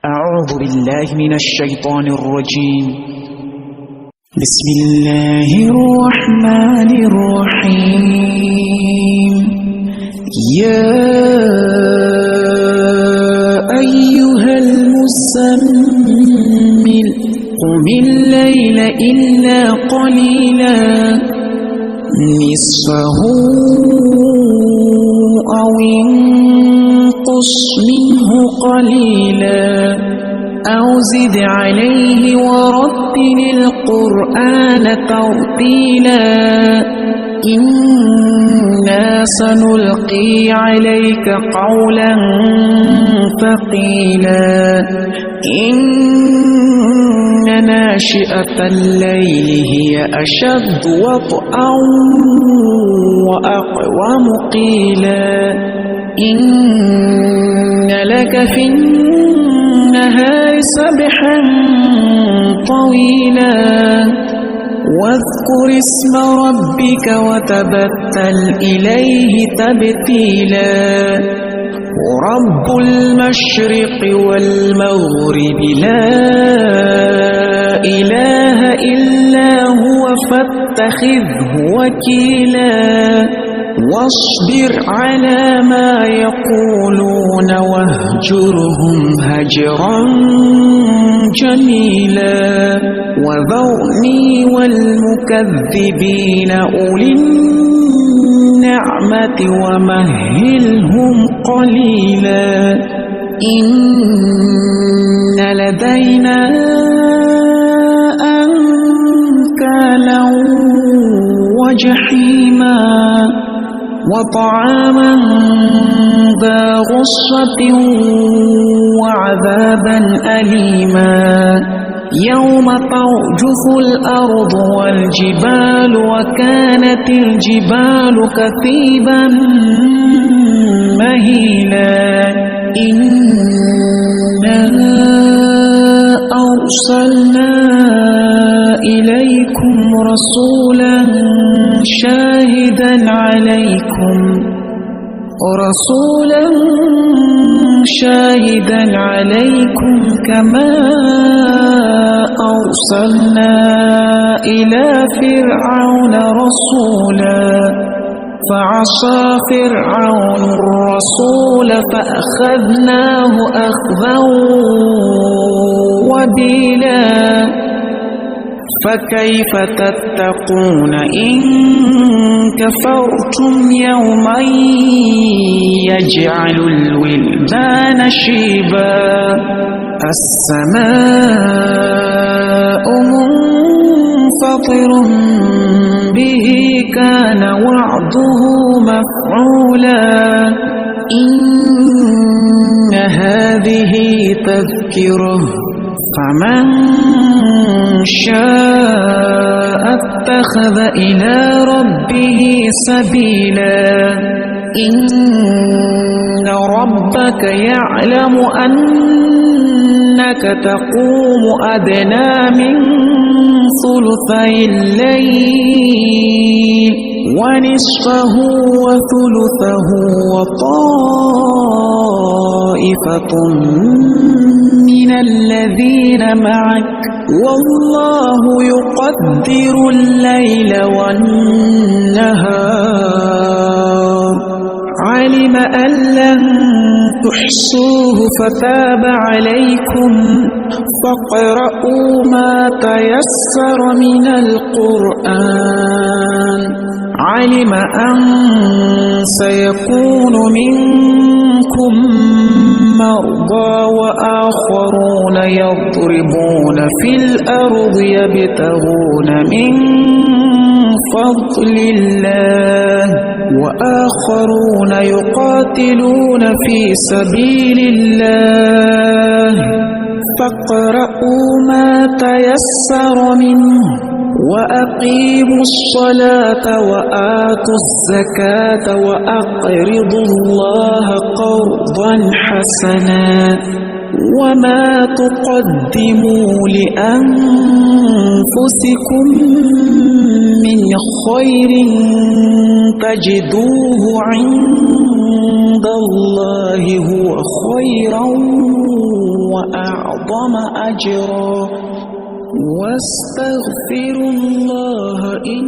أعوذ بالله من الشيطان الرجيم. بسم الله الرحمن الرحيم. يا أيها المزمل قم الليل إلا قليلا نصفه أو انقص منه قليلا أو زد عليه ورتل القرآن ترتيلا إنا سنلقي عليك قولا ثقيلا إن ناشئة الليل هي أشد وطئا وأقوم قيلا إن لك في النهار سبحا طويلا واذكر اسم ربك وتبتل إليه تبتيلا رب المشرق والمغرب لا إله إلا هو فاتخذه وكيلا واصبر على ما يقولون واهجرهم هجرا جميلا وذرني والمكذبين أولي النعمة ومهلهم قليلا إن لدينا أنكالا وجحيما وطعاما ذا غصة وعذابا أليما يوم ترجف الأرض والجبال وكانت الجبال كثيبا مهيلا إنا أرسلنا إليكم رسولا شاهدا عليكم كما أرسلنا إلى فرعون رسولا فعصى فرعون الرسول فأخذناه أخذا وبيلا فكيف تتقون إن كفرتم يوما يجعل الولدان شيبا السماء منفطر به كان وعده مفعولا إن هذه تذكرة فمن شاء اتخذ إلى ربه سبيلا إن ربك يعلم أنك تقوم أدنى من ثلثي الليل ونصفه وثلثه وطائفة من الذين معك والله يقدر الليل والنهار علم أن لن تحصوه فتاب عليكم فاقرؤوا ما تيسر من القرآن علم أن سيكون منكم مرضى وآخرون يضربون في الأرض يبتغون من فضل الله وآخرون يقاتلون في سبيل الله فاقرؤوا ما تيسر منه وأقيموا الصلاة وآتوا الزكاة وأقرضوا الله قرضا حسنا وما تقدموا لأنفسكم من خير تجدوه عند الله هو خيرا وأعظم أجرا واستغفروا الله إن